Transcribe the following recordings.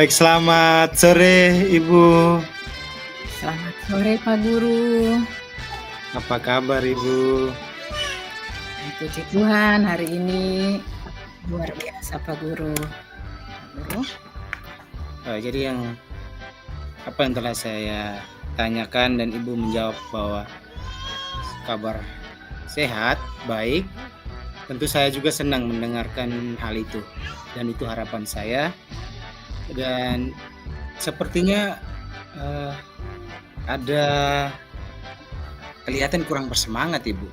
Baik, selamat sore Ibu. Selamat sore Pak Guru. Apa kabar Ibu? Puji Tuhan hari ini luar biasa Pak Guru. Pak Guru, Jadi apa yang telah saya tanyakan dan Ibu menjawab bahwa kabar sehat, baik. Tentu saya juga senang mendengarkan hal itu dan itu harapan saya. Dan sepertinya ada kelihatan kurang bersemangat Ibu.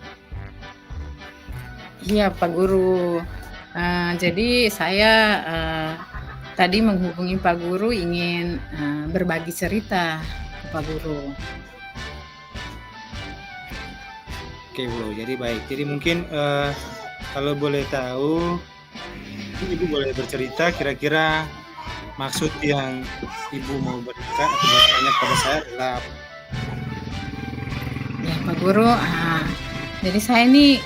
iya Pak Guru. Jadi saya tadi menghubungi Pak Guru ingin berbagi cerita ke Pak Guru. Oke Bu, jadi baik. Jadi mungkin kalau boleh tahu, Ibu boleh bercerita kira-kira maksud yang Ibu mau berikan atau bertanya kepada saya adalah apa? Ya Pak Guru, jadi saya ini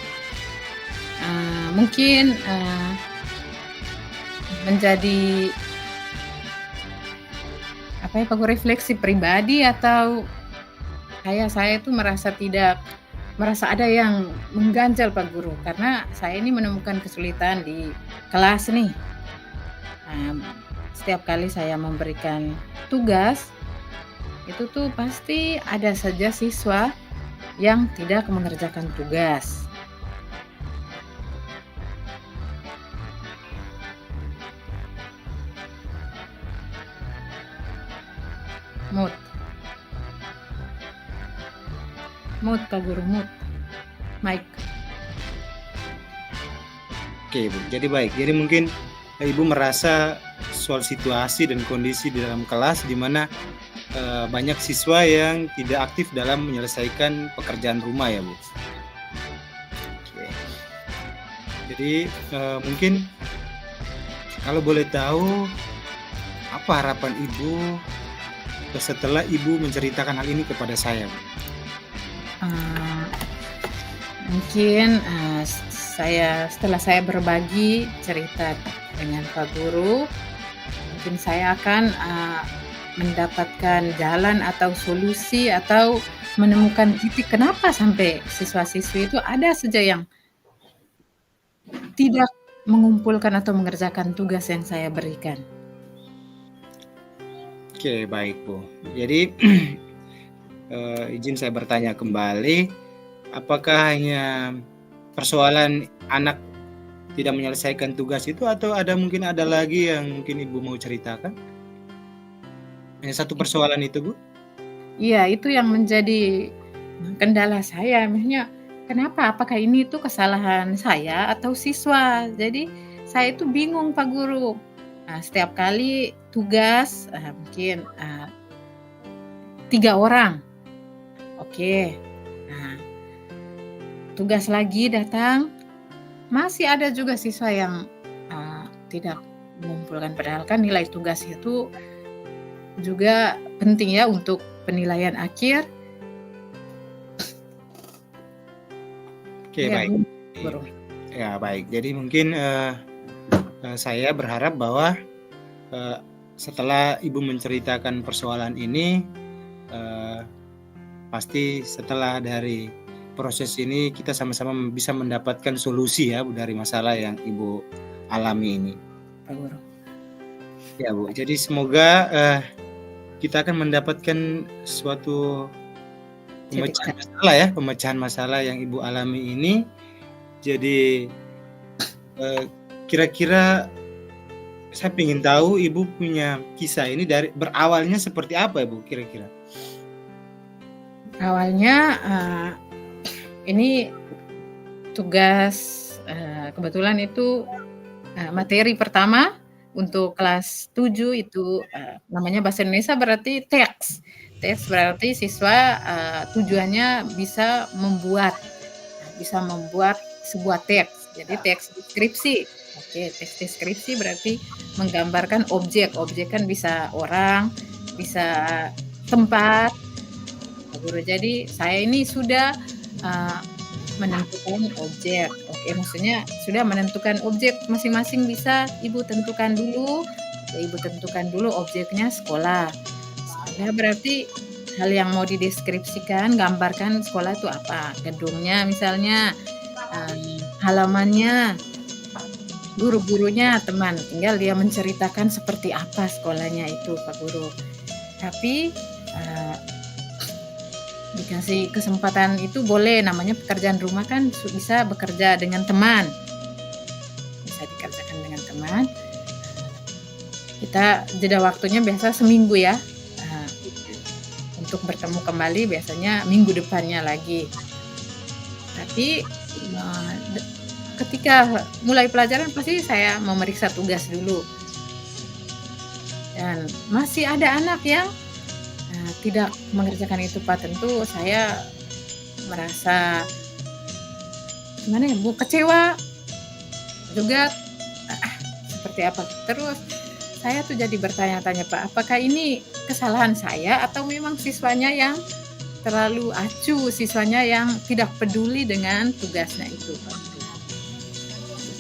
mungkin menjadi apa ya Pak Guru, refleksi pribadi atau kayak saya itu merasa ada yang mengganjal Pak Guru, karena saya ini menemukan kesulitan di kelas nih. Setiap kali saya memberikan tugas, itu tuh pasti ada saja siswa yang tidak mengerjakan tugas. Mood Pak Guru, mood. Mic. Oke Bu, jadi baik. Jadi mungkin Ibu merasa soal situasi dan kondisi di dalam kelas di mana banyak siswa yang tidak aktif dalam menyelesaikan pekerjaan rumah ya Bu. Oke. Jadi mungkin kalau boleh tahu apa harapan Ibu setelah Ibu menceritakan hal ini kepada saya Bu? Mungkin setelah saya berbagi cerita dengan Pak Guru, mungkin saya akan mendapatkan jalan atau solusi atau menemukan titik kenapa sampai siswa-siswi itu ada saja yang tidak mengumpulkan atau mengerjakan tugas yang saya berikan. Oke, baik Bu. Jadi izin saya bertanya kembali, apakah hanya persoalan anak tidak menyelesaikan tugas itu atau mungkin ada lagi yang mungkin Ibu mau ceritakan? Hanya satu persoalan itu Bu? Iya, itu yang menjadi kendala saya. Maksudnya kenapa? Apakah ini tuh kesalahan saya atau siswa? Jadi saya itu bingung Pak Guru. Setiap kali tugas mungkin 3 orang. Oke. Tugas lagi datang, masih ada juga siswa yang tidak mengumpulkan, padahal kan nilai tugas itu juga penting ya untuk penilaian akhir. Oke, Ya, baik. Guru. Ya, baik. Jadi mungkin saya berharap bahwa setelah Ibu menceritakan persoalan ini, pasti setelah dari proses ini kita sama-sama bisa mendapatkan solusi ya Bu dari masalah yang Ibu alami ini. Pak Guru. Ya Bu, jadi semoga kita akan mendapatkan suatu pemecahan masalah yang Ibu alami ini. Jadi kira-kira saya ingin tahu Ibu punya kisah ini dari berawalnya seperti apa ya Bu kira-kira? Awalnya ini tugas kebetulan itu materi pertama untuk kelas 7 itu namanya bahasa Indonesia berarti teks. Teks berarti siswa tujuannya bisa membuat sebuah teks. Jadi teks deskripsi. Oke, teks deskripsi berarti menggambarkan objek. Objek kan bisa orang, bisa tempat. Guru. Jadi saya ini sudah menentukan objek. Oke, maksudnya sudah menentukan objek masing-masing bisa Ibu tentukan dulu. Ya, Ibu tentukan dulu objeknya sekolah. Sekolah berarti hal yang mau dideskripsikan, gambarkan sekolah itu apa? Gedungnya misalnya, halamannya, guru-gurunya, teman. Tinggal dia menceritakan seperti apa sekolahnya itu, Pak Guru. Tapi, dikasih kesempatan itu boleh, namanya pekerjaan rumah kan bisa bekerja dengan teman. Bisa dikerjakan dengan teman. Kita jeda waktunya biasa seminggu ya. Untuk bertemu kembali biasanya minggu depannya lagi. Tapi ketika mulai pelajaran pasti saya memeriksa tugas dulu. Dan masih ada anak yang tidak mengerjakan itu, Pak. Tentu saya merasa gimana ya, Bu, kecewa juga, seperti apa. Terus saya tuh jadi bertanya-tanya, Pak, apakah ini kesalahan saya atau memang siswanya yang terlalu acuh, siswanya yang tidak peduli dengan tugasnya itu, Pak?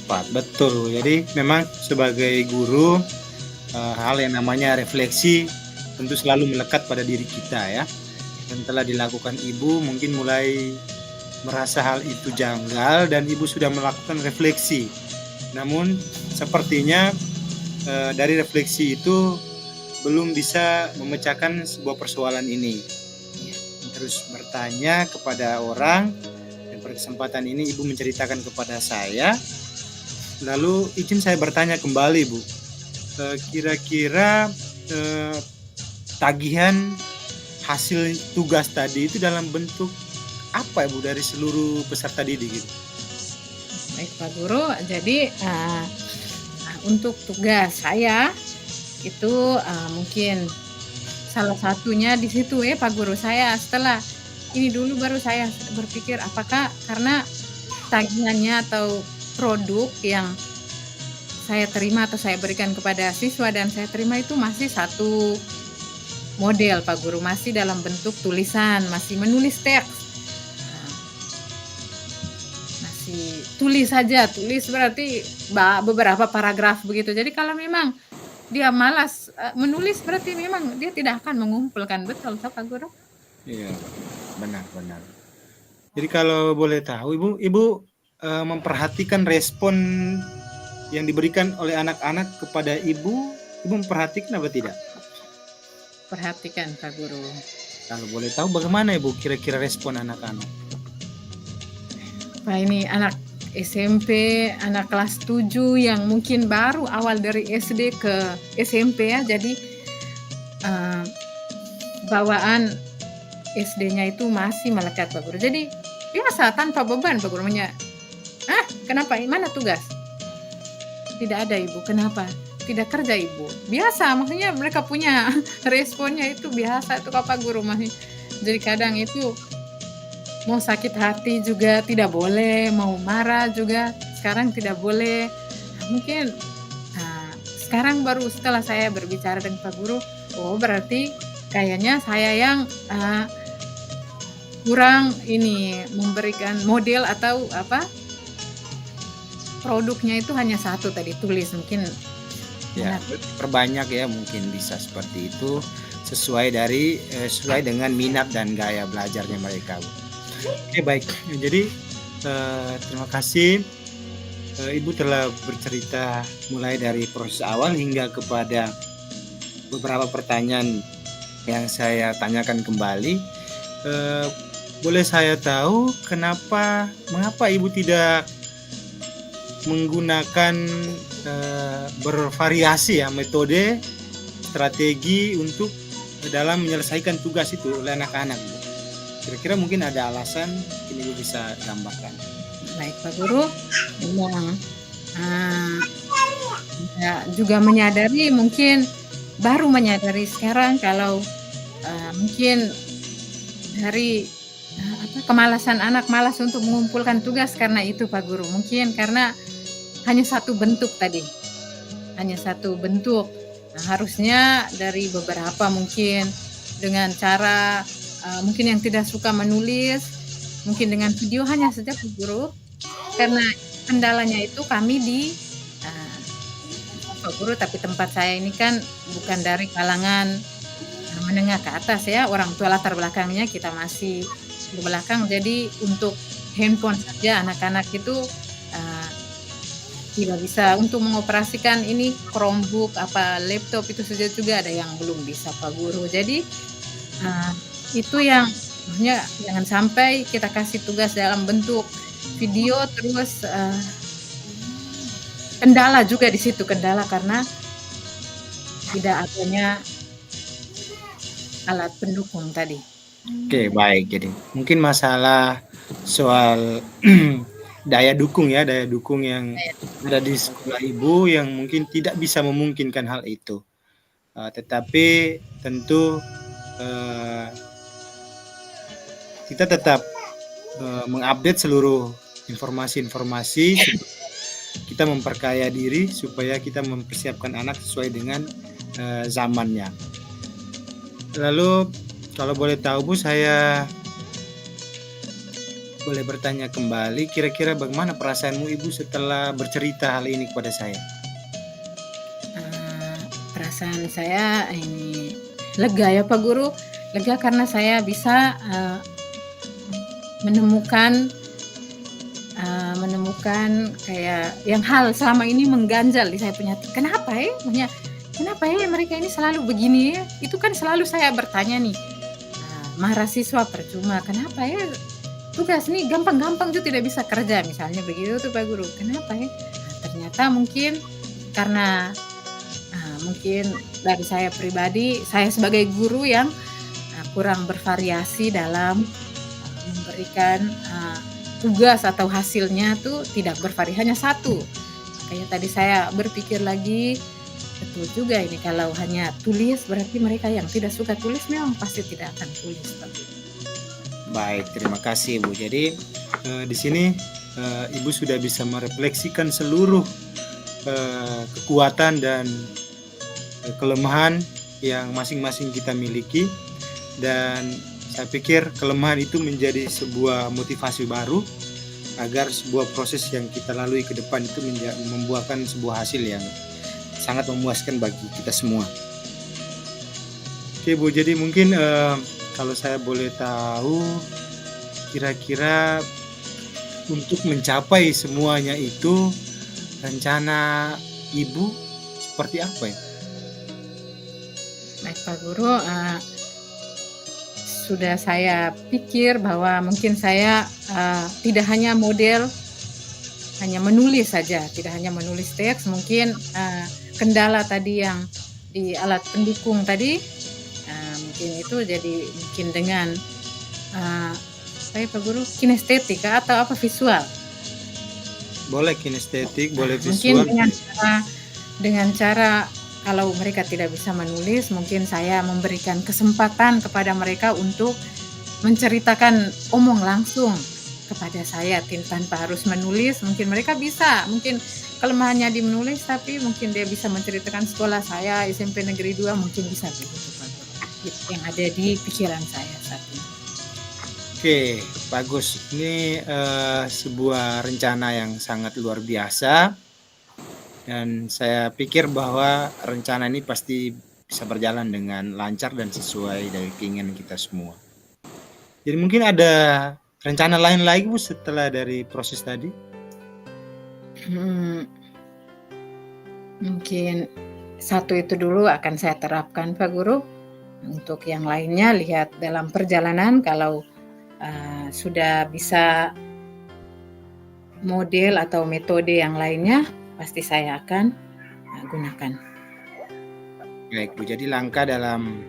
Tepat, betul. Jadi memang sebagai guru, hal yang namanya refleksi tentu selalu melekat pada diri kita ya. Dan telah dilakukan Ibu mungkin mulai merasa hal itu janggal dan Ibu sudah melakukan refleksi. Namun sepertinya dari refleksi itu belum bisa memecahkan sebuah persoalan ini. Terus bertanya kepada orang, dan pada kesempatan ini Ibu menceritakan kepada saya. Lalu izin saya bertanya kembali, Bu. Kira-kira tagihan hasil tugas tadi itu dalam bentuk apa, Bu, dari seluruh peserta didik gitu? Baik, Pak Guru. Jadi untuk tugas saya itu mungkin salah satunya di situ ya, Pak Guru. Saya setelah ini dulu baru saya berpikir apakah karena tagihannya atau produk yang saya terima atau saya berikan kepada siswa dan saya terima itu masih satu model, Pak Guru, masih dalam bentuk tulisan, masih menulis teks. Masih tulis saja, tulis berarti beberapa paragraf begitu. Jadi kalau memang dia malas menulis berarti memang dia tidak akan mengumpulkan, betul Pak Guru? Iya, benar. Jadi kalau boleh tahu, Ibu memperhatikan respon yang diberikan oleh anak-anak kepada Ibu memperhatikan apa tidak? Perhatikan, Pak Guru. Kalau boleh tahu bagaimana Ibu kira-kira respon anak-anak? Nah, ini anak SMP, anak kelas 7 yang mungkin baru awal dari SD ke SMP ya. Jadi bawaan SD-nya itu masih melekat, Pak Guru. Jadi biasa tanpa beban, Pak Guru. Kenapa? Mana tugas? Tidak ada, Ibu. Kenapa? Tidak kerja, Ibu. Biasa, maksudnya mereka punya responnya itu biasa itu Pak Guru. Jadi kadang itu mau sakit hati juga tidak boleh, mau marah juga sekarang tidak boleh. Mungkin sekarang baru setelah saya berbicara dengan Pak Guru, oh berarti kayaknya saya yang kurang ini memberikan model atau produknya itu hanya satu tadi, tulis mungkin. Ya, perbanyak ya, mungkin bisa seperti itu sesuai dengan minat dan gaya belajarnya mereka. Oke, baik. Jadi terima kasih Ibu telah bercerita mulai dari proses awal hingga kepada beberapa pertanyaan yang saya tanyakan kembali. Boleh saya tahu mengapa Ibu tidak menggunakan bervariasi ya metode strategi untuk dalam menyelesaikan tugas itu oleh anak-anak? Kira-kira mungkin ada alasan, ini Ibu bisa gambarkan. Baik, Pak Guru. Memang juga menyadari, mungkin baru menyadari sekarang kalau mungkin dari kemalasan anak, malas untuk mengumpulkan tugas karena itu, Pak Guru. Mungkin karena hanya satu bentuk tadi, hanya satu bentuk. Harusnya dari beberapa mungkin dengan cara mungkin yang tidak suka menulis, mungkin dengan video hanya saja, Pak Guru. Karena kendalanya itu kami di Pak Guru, tapi tempat saya ini kan bukan dari kalangan menengah ke atas ya, orang tua latar belakangnya kita masih di belakang. Jadi untuk handphone saja anak-anak itu uh, tidak bisa untuk mengoperasikan ini Chromebook apa laptop itu saja juga ada yang belum bisa Pak Guru. Jadi uh, itu yang maksudnya jangan sampai kita kasih tugas dalam bentuk video terus kendala juga di situ kendala karena tidak adanya alat pendukung tadi. Oke, baik. Jadi mungkin masalah soal daya dukung ya, daya dukung yang ada di sekolah Ibu yang mungkin tidak bisa memungkinkan hal itu. Tetapi tentu kita tetap mengupdate seluruh informasi-informasi kita memperkaya diri supaya kita mempersiapkan anak sesuai dengan zamannya. Lalu kalau boleh tahu Bu, saya boleh bertanya kembali, kira-kira bagaimana perasaanmu Ibu setelah bercerita hal ini kepada saya? Perasaan saya ini lega ya Pak Guru, lega karena saya bisa menemukan kayak yang hal selama ini mengganjal di saya punya kenapa ya mereka ini selalu begini ya, itu kan selalu saya bertanya nih, marah siswa percuma, kenapa ya tugas nih gampang-gampang tuh tidak bisa kerja misalnya begitu tuh Pak Guru, kenapa ya? Ternyata mungkin karena mungkin dari saya pribadi, saya sebagai guru yang kurang bervariasi dalam memberikan tugas atau hasilnya tuh tidak bervariasi hanya satu. Kayak tadi saya berpikir lagi, betul juga ini kalau hanya tulis berarti mereka yang tidak suka tulis memang pasti tidak akan tulis. Baik, terima kasih Bu. Jadi di sini Ibu sudah bisa merefleksikan seluruh kekuatan dan kelemahan yang masing-masing kita miliki, dan saya pikir kelemahan itu menjadi sebuah motivasi baru agar sebuah proses yang kita lalui ke depan itu membuahkan sebuah hasil yang sangat memuaskan bagi kita semua. Oke Bu, jadi mungkin kalau saya boleh tahu, kira-kira untuk mencapai semuanya itu rencana Ibu seperti apa ya? Baik Pak Guru, sudah saya pikir bahwa mungkin saya tidak hanya model hanya menulis saja, tidak hanya menulis teks, mungkin kendala tadi yang di alat pendukung tadi mungkin itu jadi mungkin dengan Pak Guru kinestetika atau apa visual. Boleh kinestetik, boleh mungkin visual. dengan cara kalau mereka tidak bisa menulis, mungkin saya memberikan kesempatan kepada mereka untuk menceritakan omong langsung kepada saya tanpa harus menulis. Mungkin mereka bisa, mungkin kelemahannya di menulis, tapi mungkin dia bisa menceritakan sekolah saya SMP Negeri 2 mungkin bisa begitu Pak. Itu yang ada di pikiran saya saat ini. Oke, bagus. Ini sebuah rencana yang sangat luar biasa. Dan saya pikir bahwa rencana ini pasti bisa berjalan dengan lancar dan sesuai dari keinginan kita semua. Jadi mungkin ada rencana lain lagi Bu setelah dari proses tadi? Mungkin satu itu dulu akan saya terapkan Pak Guru. Untuk yang lainnya lihat dalam perjalanan kalau sudah bisa model atau metode yang lainnya pasti saya akan gunakan. Baik Bu, jadi langkah dalam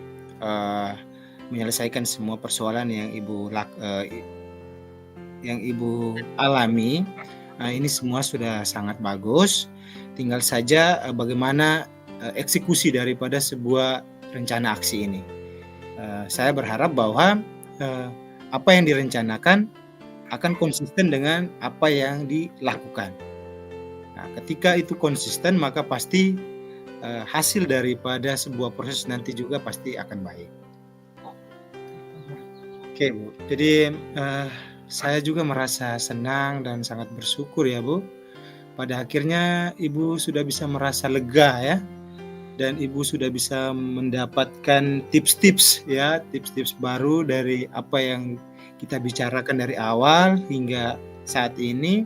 menyelesaikan semua persoalan yang Ibu alami, ini semua sudah sangat bagus. Tinggal saja bagaimana eksekusi daripada sebuah rencana aksi ini. Saya berharap bahwa apa yang direncanakan akan konsisten dengan apa yang dilakukan. Nah, ketika itu konsisten, maka pasti hasil daripada sebuah proses nanti juga pasti akan baik. Oke Bu, jadi saya juga merasa senang dan sangat bersyukur ya Bu, pada akhirnya Ibu sudah bisa merasa lega ya, dan Ibu sudah bisa mendapatkan tips-tips ya, tips-tips baru dari apa yang kita bicarakan dari awal hingga saat ini.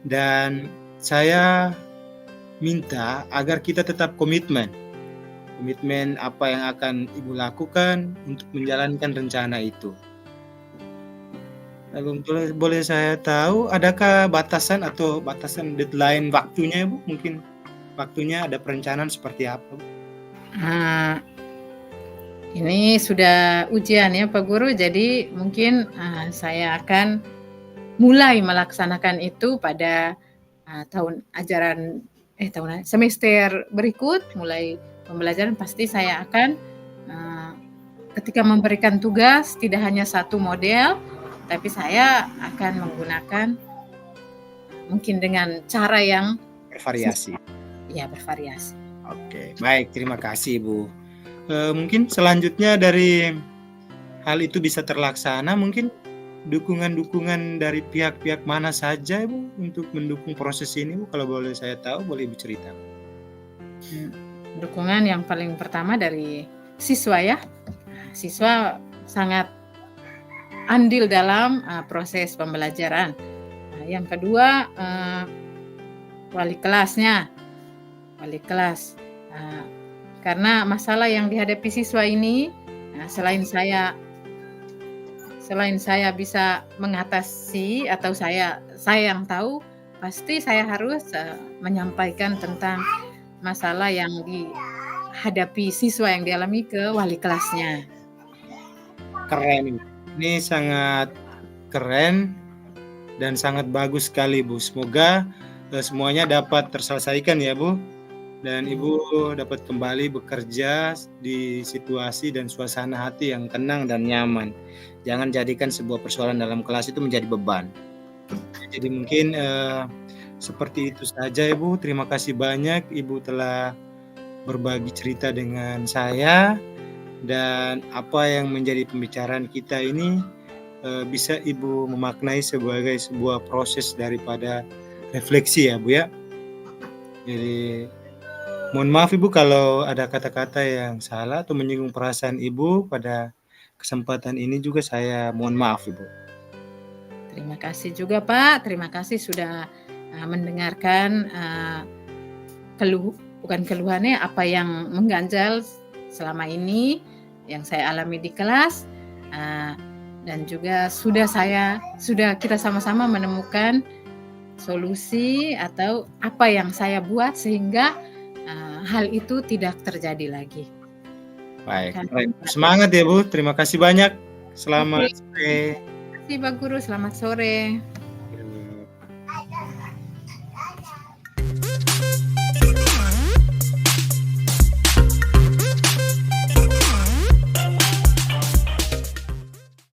Dan saya minta agar kita tetap komitmen apa yang akan Ibu lakukan untuk menjalankan rencana itu. Lalu boleh saya tahu adakah batasan deadline waktunya, Bu? Mungkin waktunya ada perencanaan seperti apa, Bu? Ini sudah ujian ya Pak Guru, jadi mungkin saya akan mulai melaksanakan itu pada semester berikut, mulai pembelajaran pasti saya akan ketika memberikan tugas tidak hanya satu model, tapi saya akan menggunakan mungkin dengan cara yang Bervariasi. ya bervariasi. Oke, baik, terima kasih Ibu. Mungkin selanjutnya dari hal itu bisa terlaksana, mungkin dukungan-dukungan dari pihak-pihak mana saja Ibu untuk mendukung proses ini, Bu? Kalau boleh saya tahu, boleh Ibu cerita. Dukungan yang paling pertama dari siswa ya. Siswa sangat andil dalam proses pembelajaran. Yang kedua wali kelas. Karena masalah yang dihadapi siswa ini, selain saya bisa mengatasi atau saya yang tahu, pasti saya harus menyampaikan tentang masalah yang dihadapi siswa yang dialami ke wali kelasnya. Keren, ini sangat keren dan sangat bagus sekali Bu. Semoga semuanya dapat terselesaikan ya Bu, dan Ibu dapat kembali bekerja di situasi dan suasana hati yang tenang dan nyaman. Jangan jadikan sebuah persoalan dalam kelas itu menjadi beban. Jadi mungkin seperti itu saja Ibu. Terima kasih banyak Ibu telah berbagi cerita dengan saya, dan apa yang menjadi pembicaraan kita ini bisa Ibu memaknai sebagai sebuah proses daripada refleksi ya Bu ya. Jadi mohon maaf Ibu kalau ada kata-kata yang salah atau menyinggung perasaan Ibu pada kesempatan ini, juga saya mohon maaf Ibu. Terima kasih juga Pak, terima kasih sudah mendengarkan bukan keluhannya, apa yang mengganjal selama ini yang saya alami di kelas, dan juga sudah kita sama-sama menemukan solusi atau apa yang saya buat sehingga hal itu tidak terjadi lagi. Baik, semangat ya Bu, terima kasih banyak. Selamat sore. Terima kasih Pak Guru, selamat sore.